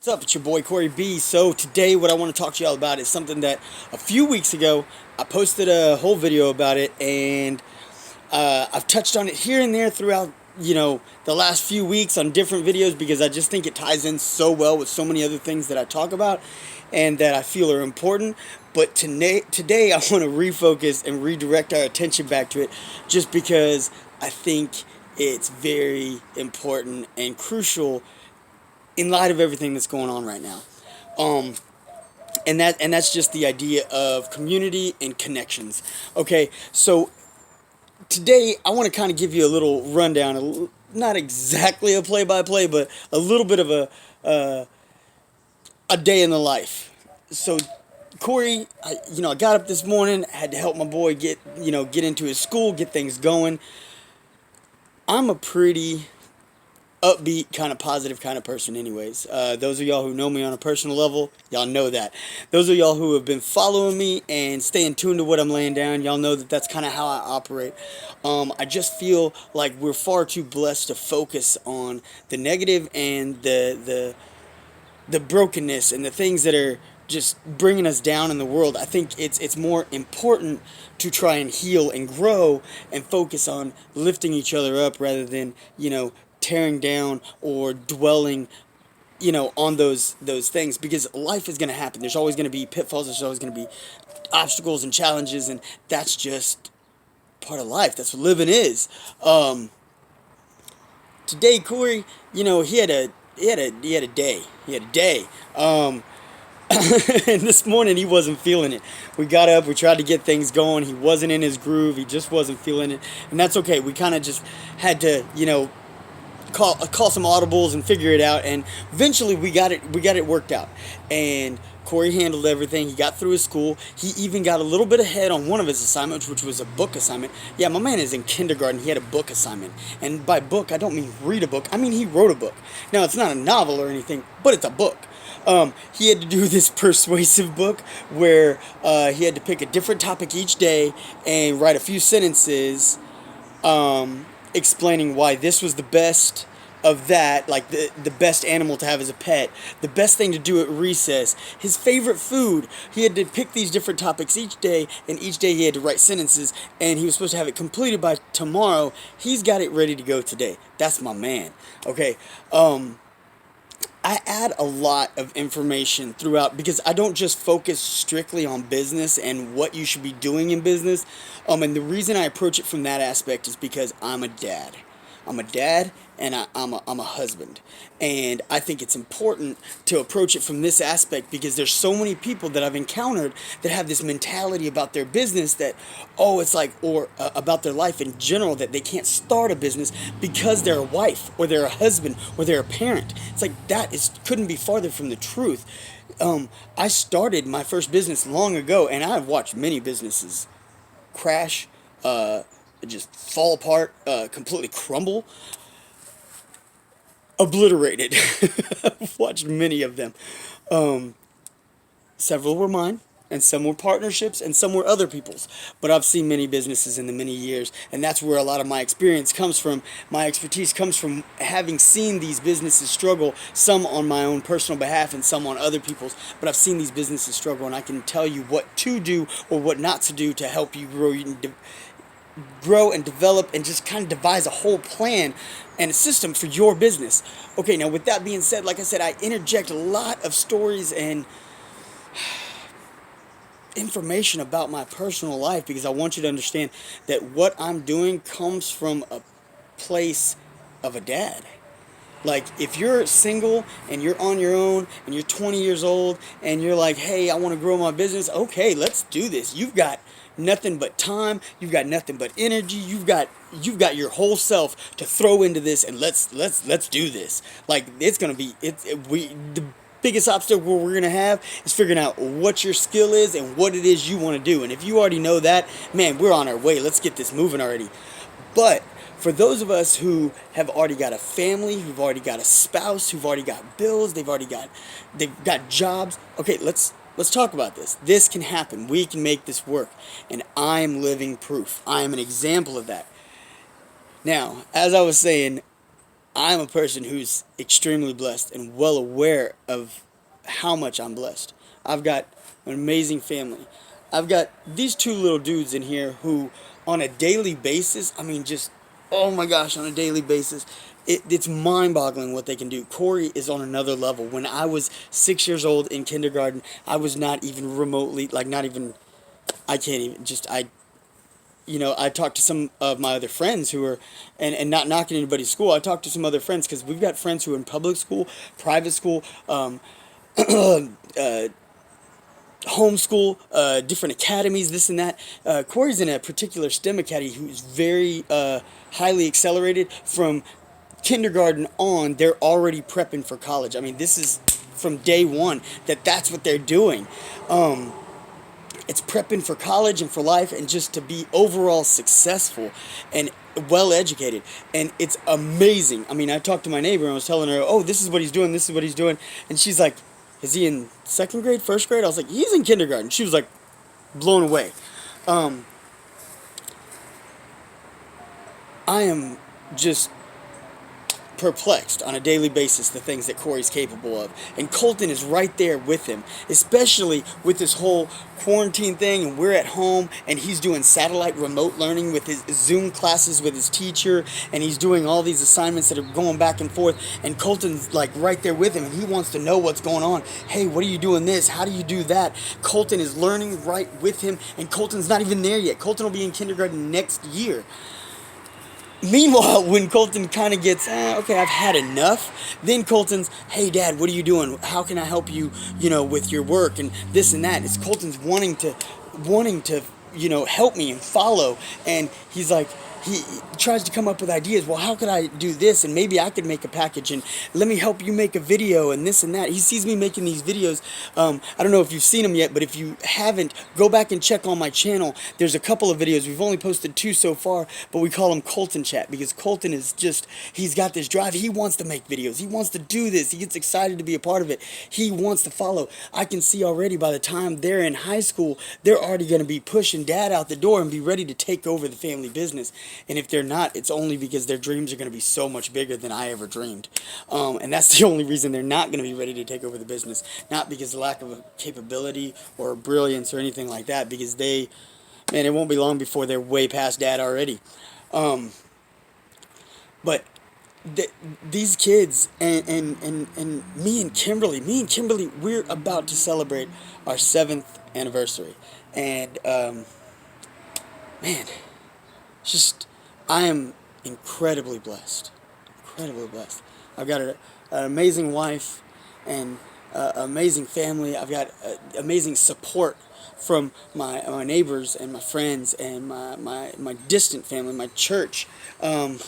What's up? It's your boy Corey B. So today what I want to talk to y'all about is something that a few weeks ago I posted a whole video about it, and I've touched on it here and there throughout the last few weeks on different videos because I just think it ties in so well with so many other things that I talk about and that I feel are important. But today I want to refocus and redirect our attention back to it just because I think it's very important and crucial in light of everything that's going on right now. Um, and that's just the idea of community and connections. Okay, so today I want to kind of give you a little rundown, not exactly a play-by-play, but a little bit of a day in the life. So Corey, I got up this morning, had to help my boy get into his school, get things going. I'm a pretty upbeat, kind of positive kind of person anyways. Those of y'all who know me on a personal level, y'all know that. Those of y'all who have been following me and staying tuned to what I'm laying down, y'all know that that's kind of how I operate. I just feel like we're far too blessed to focus on the negative and the brokenness and the things that are just bringing us down in the world. I think it's more important to try and heal and grow and focus on lifting each other up rather than tearing down or dwelling on those things, because life is going to happen. There's always going to be pitfalls, there's always going to be obstacles and challenges, and that's just part of life. That's what living is. Today Corey, he had a day. And this morning he wasn't feeling it. We got up, we tried to get things going. He wasn't in his groove. He just wasn't feeling it, and that's okay. We kind of just had to, call some audibles and figure it out. And eventually we got it worked out. And Corey handled everything. He got through his school. He even got a little bit ahead on one of his assignments, which was a book assignment. Yeah, my man is in kindergarten. He had a book assignment. And by book, I don't mean read a book. I mean he wrote a book. Now, it's not a novel or anything, but it's a book. He had to do this persuasive book where he had to pick a different topic each day and write a few sentences explaining why this was the best of that, like the best animal to have as a pet, the best thing to do at recess, his favorite food. He had to pick these different topics each day, and each day he had to write sentences, and he was supposed to have it completed by tomorrow. He's got it ready to go today. That's my man. Okay. I add a lot of information throughout because I don't just focus strictly on business and what you should be doing in business. And the reason I approach it from that aspect is because I'm a dad. I'm a dad, and I'm a husband. And I think it's important to approach it from this aspect because there's so many people that I've encountered that have this mentality about their business that, or about their life in general, that they can't start a business because they're a wife or they're a husband or they're a parent. It's like couldn't be farther from the truth. I started my first business long ago, and I've watched many businesses crash, just fall apart, completely crumble, obliterated. I've watched many of them. Several were mine, and some were partnerships, and some were other people's. But I've seen many businesses in the many years, and that's where a lot of my experience comes from. My expertise comes from having seen these businesses struggle, some on my own personal behalf and some on other people's. But I've seen these businesses struggle, and I can tell you what to do or what not to do to help you grow and develop and just kind of devise a whole plan and a system for your business. Okay, now with that being said, like I said, I interject a lot of stories and information about my personal life because I want you to understand that what I'm doing comes from a place of a dad. Like, if you're single and you're on your own and you're 20 years old and you're like, hey, I want to grow my business, okay, let's do this. You've got nothing but time, you've got nothing but energy, you've got your whole self to throw into this, and let's do this. Like, it's gonna be the biggest obstacle we're gonna have is figuring out what your skill is and what it is you want to do. And if you already know that, man, we're on our way. Let's get this moving already. But for those of us who have already got a family, who've already got a spouse, who've already got bills, they've got jobs. Okay, let's talk about this. This can happen. We can make this work. And I am living proof. I am an example of that. Now, as I was saying, I'm a person who's extremely blessed and well aware of how much I'm blessed. I've got an amazing family. I've got these two little dudes in here who, on a daily basis, I mean, just, oh my gosh, on a daily basis, it's mind boggling what they can do. Corey is on another level. When I was 6 years old in kindergarten, I was not even remotely, like, not even, I can't even, just, I talked to some of my other friends who are, and not knocking anybody's school. I talked to some other friends because we've got friends who are in public school, private school, homeschool, different academies, this and that. Corey's in a particular STEM academy who's very highly accelerated. From kindergarten on, they're already prepping for college. I mean, this is from day one that's what they're doing. It's prepping for college and for life and just to be overall successful and well educated. And it's amazing. I mean, I talked to my neighbor and I was telling her, oh, this is what he's doing, this is what he's doing. And she's like, is he in second grade, first grade? I was like, he's in kindergarten. She was like blown away. I am just perplexed on a daily basis the things that Corey's capable of. And Colton is right there with him, especially with this whole quarantine thing and we're at home and he's doing satellite remote learning with his Zoom classes with his teacher and he's doing all these assignments that are going back and forth and Colton's like right there with him and he wants to know what's going on. Hey, what are you doing this? How do you do that? Colton is learning right with him and Colton's not even there yet. Colton will be in kindergarten next year. Meanwhile, when Colton kind of gets, okay, I've had enough, then Colton's, hey, Dad, what are you doing? How can I help you, with your work and this and that? It's Colton's wanting to, help me and follow. And he's like, he tries to come up with ideas. Well, how could I do this? And maybe I could make a package and let me help you make a video and this and that. He sees me making these videos. I don't know if you've seen them yet, but if you haven't, go back and check on my channel. There's a couple of videos. We've only posted 2 so far, but we call them Colton Chat because Colton is just, he's got this drive. He wants to make videos. He wants to do this. He gets excited to be a part of it. He wants to follow. I can see already by the time they're in high school, they're already going to be pushing Dad out the door and be ready to take over the family business. And if they're not, it's only because their dreams are going to be so much bigger than I ever dreamed. And that's the only reason they're not going to be ready to take over the business. Not because of lack of capability or brilliance or anything like that. Because man, it won't be long before they're way past Dad already. But these kids and me and Kimberly, we're about to celebrate our 7th anniversary. And, man, just, I am incredibly blessed. Incredibly blessed. I've got an amazing wife and amazing family. I've got amazing support from my neighbors and my friends and my distant family, my church. I'm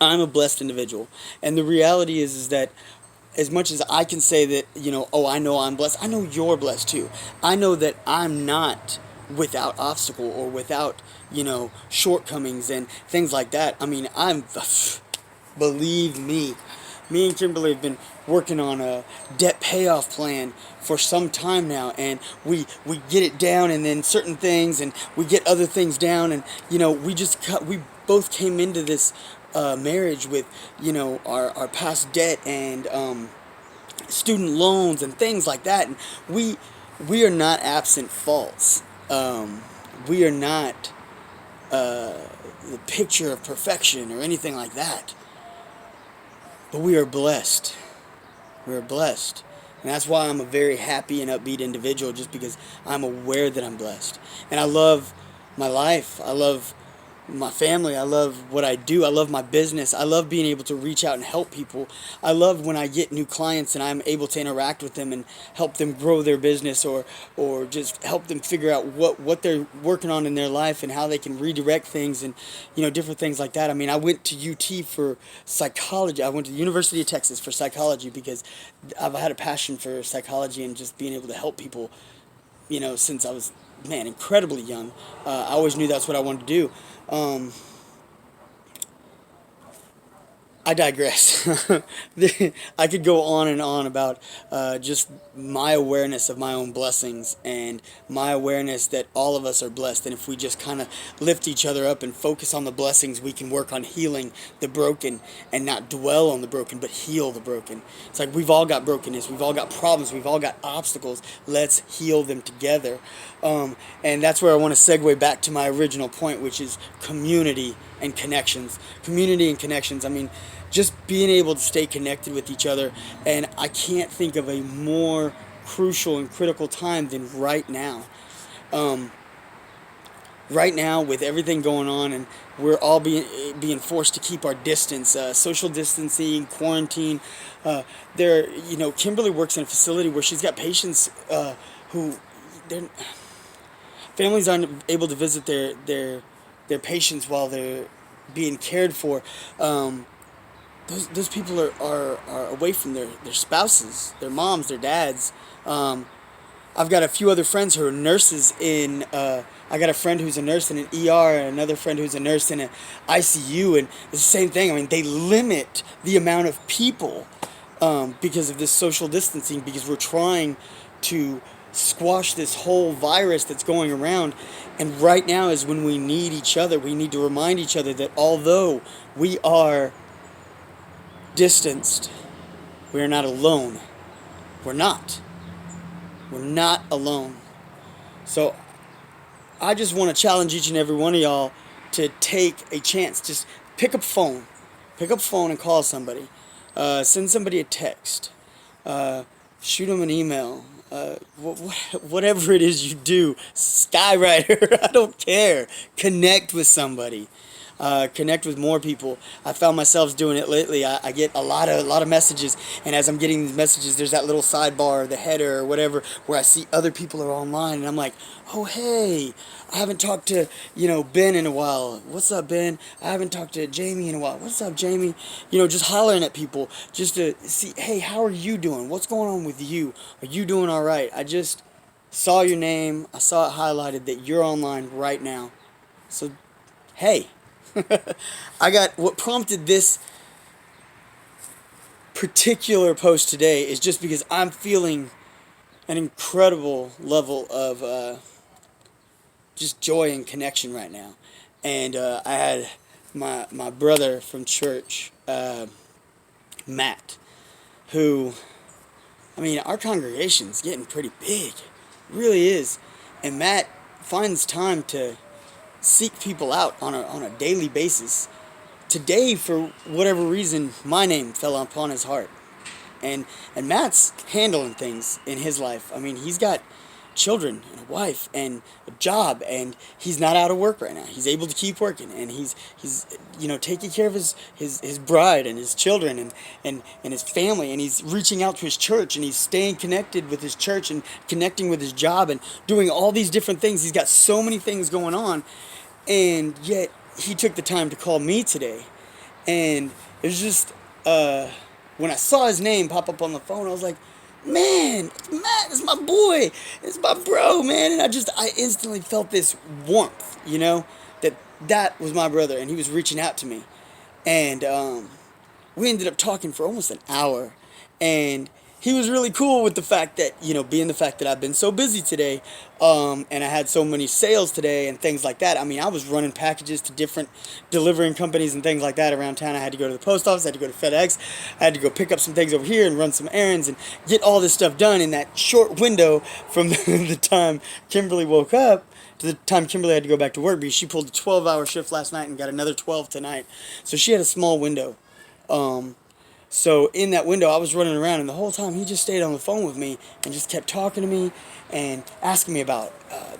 a blessed individual. And the reality is that as much as I can say that, oh, I know I'm blessed, I know you're blessed too. I know that I'm not without obstacle or without, shortcomings and things like that. I mean, believe me and Kimberly have been working on a debt payoff plan for some time now, and we get it down and then certain things and we get other things down and, we both came into this marriage with, our past debt and student loans and things like that. And we are not absent faults. We are not the picture of perfection or anything like that. But we are blessed. We are blessed. And that's why I'm a very happy and upbeat individual, just because I'm aware that I'm blessed. And I love my life. I love my family. I love what I do. I love my business. I love being able to reach out and help people. I love when I get new clients and I'm able to interact with them and help them grow their business or just help them figure out what they're working on in their life and how they can redirect things and, different things like that. I mean, I went to UT for psychology. I went to the University of Texas for psychology because I've had a passion for psychology and just being able to help people, since I was, incredibly young. I always knew that's what I wanted to do. I digress. I could go on and on about just my awareness of my own blessings and my awareness that all of us are blessed. And if we just kind of lift each other up and focus on the blessings, we can work on healing the broken and not dwell on the broken, but heal the broken. It's like we've all got brokenness, we've all got problems, we've all got obstacles. Let's heal them together. And that's where I want to segue back to my original point, which is community and connections. Community and connections. I mean, just being able to stay connected with each other. And I can't think of a more crucial and critical time than right now. Right now, with everything going on, and we're all being forced to keep our distance, social distancing, quarantine. There, Kimberly works in a facility where she's got patients who their families aren't able to visit their patients while they're being cared for. Those people are away from their spouses, their moms, their dads. I've got a few other friends who are nurses in. I got a friend who's a nurse in an ER, and another friend who's a nurse in an ICU, and it's the same thing. I mean, they limit the amount of people because of this social distancing, because we're trying to squash this whole virus that's going around. And right now is when we need each other. We need to remind each other that although we are distanced, we are not alone. We're not. We're not alone. So I just want to challenge each and every one of y'all to take a chance. Just pick up a phone. Pick up a phone and call somebody. Send somebody a text. Shoot them an email. Whatever it is you do. Skywriter. I don't care. Connect with somebody. Connect with more people. I found myself doing it lately. I get a lot of messages, and as I'm getting these messages, there's that little sidebar, the header or whatever, where I see other people are online, and I'm like, oh hey, I haven't talked to Ben in a while. What's up, Ben? I haven't talked to Jamie in a while. What's up, Jamie? Just hollering at people just to see, hey, how are you doing? What's going on with you? Are you doing all right? I just saw your name. I saw it highlighted that you're online right now. So, hey. I got what prompted this particular post today is just because I'm feeling an incredible level of just joy and connection right now. And I had my brother from church, Matt, who, I mean, our congregation's getting pretty big. It really is. And Matt finds time to seek people out on a daily basis. Today, for whatever reason, my name fell upon his heart, and Matt's handling things in his life. I mean, he's got children and a wife and a job, and he's not out of work right now. He's able to keep working, and he's taking care of his bride and his children and his family, and he's reaching out to his church, and he's staying connected with his church and connecting with his job and doing all these different things. He's got so many things going on, and yet he took the time to call me today. And it was just when I saw his name pop up on the phone, I was like, man, it's Matt, it's my boy, it's my bro, man. And I instantly felt this warmth, that was my brother, and he was reaching out to me. And we ended up talking for almost an hour, and he was really cool with the fact that, being the fact that I've been so busy today, and I had so many sales today and things like that. I mean, I was running packages to different delivering companies and things like that around town. I had to go to the post office, I had to go to FedEx, I had to go pick up some things over here and run some errands and get all this stuff done in that short window from the time Kimberly woke up to the time Kimberly had to go back to work, because she pulled a 12-hour shift last night and got another 12 tonight. So she had a small window. So in that window, I was running around, and the whole time he just stayed on the phone with me and just kept talking to me and asking me about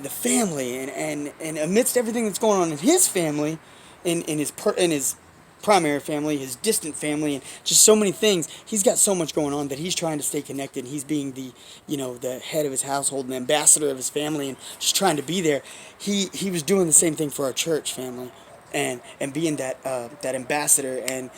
the family and amidst everything that's going on in his family, in his primary family, his distant family, and just so many things. He's got so much going on that he's trying to stay connected. He's being the head of his household and ambassador of his family, and just trying to be there. He was doing the same thing for our church family, and being that ambassador and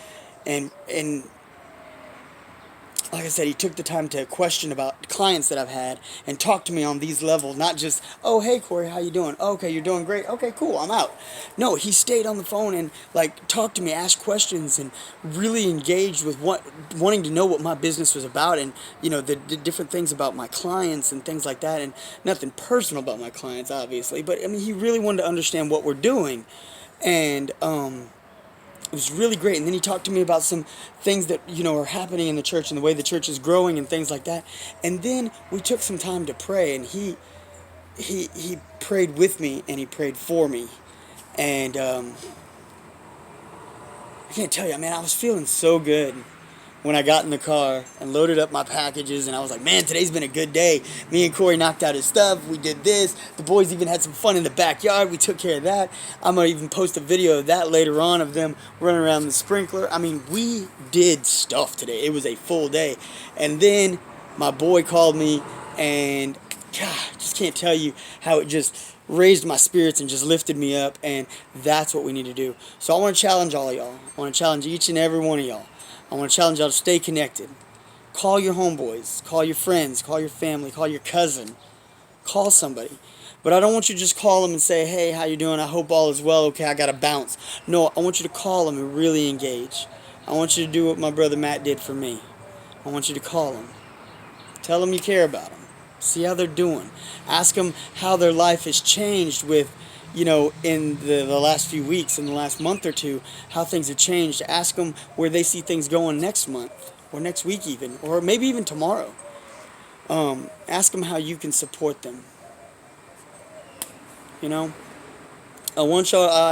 like I said, he took the time to question about clients that I've had and talk to me on these levels, not just, oh, hey, Corey, how you doing? Oh, okay, you're doing great. Okay, cool, I'm out. No, he stayed on the phone and like talked to me, asked questions, and really engaged with wanting to know what my business was about, and the different things about my clients and things like that, and nothing personal about my clients, obviously, but I mean, he really wanted to understand what we're doing, and it was really great. And then he talked to me about some things that are happening in the church and the way the church is growing and things like that. And then we took some time to pray, and he prayed with me and he prayed for me. And I can't tell you, man, I was feeling so good when I got in the car and loaded up my packages, and I was like, man, today's been a good day. Me and Corey knocked out his stuff. We did this. The boys even had some fun in the backyard. We took care of that. I'm going to even post a video of that later on of them running around the sprinkler. I mean, we did stuff today. It was a full day. And then my boy called me, and God, I just can't tell you how it just raised my spirits and just lifted me up, and that's what we need to do. So I want to challenge all of y'all. I want to challenge each and every one of y'all. I want to challenge y'all to stay connected. Call your homeboys, call your friends, call your family, call your cousin, call somebody. But I don't want you to just call them and say, hey, how you doing? I hope all is well. Okay, I got to bounce. No, I want you to call them and really engage. I want you to do what my brother Matt did for me. I want you to call them. Tell them you care about them. See how they're doing. Ask them how their life has changed with, in the last few weeks, in the last month or two, how things have changed. Ask them where they see things going next month, or next week even, or maybe even tomorrow. Ask them how you can support them. I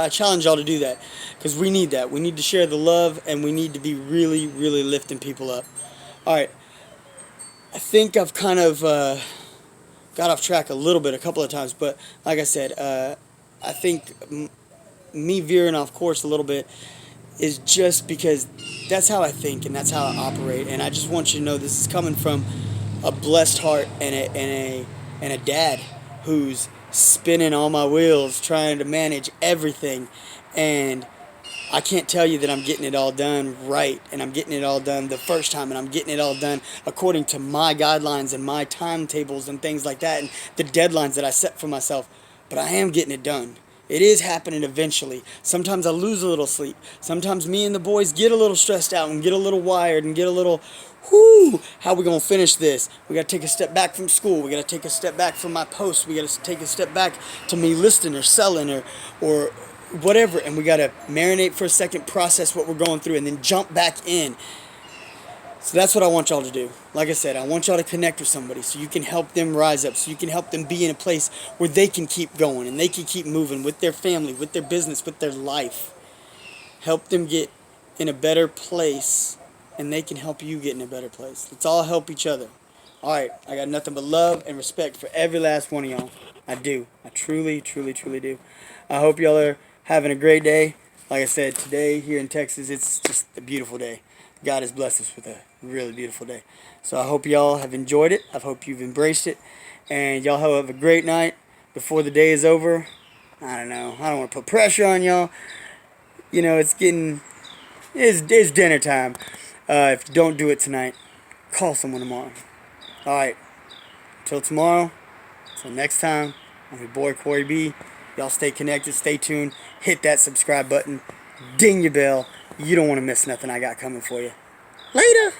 challenge y'all to do that, because we need that. We need to share the love, and we need to be really, really lifting people up. All right. I think I've kind of got off track a couple of times, but like I said, I think me veering off course a little bit is just because that's how I think and that's how I operate, and I just want you to know this is coming from a blessed heart and a dad who's spinning all my wheels trying to manage everything, and I can't tell you that I'm getting it all done right, and I'm getting it all done the first time, and I'm getting it all done according to my guidelines and my timetables and things like that, and the deadlines that I set for myself. But I am getting it done. It is happening eventually. Sometimes I lose a little sleep. Sometimes me and the boys get a little stressed out and get a little wired and get a little, how we going to finish this? We got to take a step back from school. We got to take a step back from my posts. We got to take a step back to me listing or selling or whatever, and we got to marinate for a second, process what we're going through, and then jump back in. So that's what I want y'all to do. Like I said, I want y'all to connect with somebody so you can help them rise up, so you can help them be in a place where they can keep going and they can keep moving with their family, with their business, with their life. Help them get in a better place, and they can help you get in a better place. Let's all help each other. All right, I got nothing but love and respect for every last one of y'all. I do. I truly, truly, truly do. I hope y'all are having a great day. Like I said, today here in Texas, it's just a beautiful day. God has blessed us with a really beautiful day. So I hope y'all have enjoyed it. I hope you've embraced it. And y'all have a great night before the day is over. I don't know. I don't want to put pressure on y'all. It's dinner time. If you don't do it tonight, call someone tomorrow. All right. Until tomorrow. Until next time. I'm your boy Corey B. Y'all stay connected, stay tuned, hit that subscribe button, ding your bell. You don't want to miss nothing I got coming for you. Later!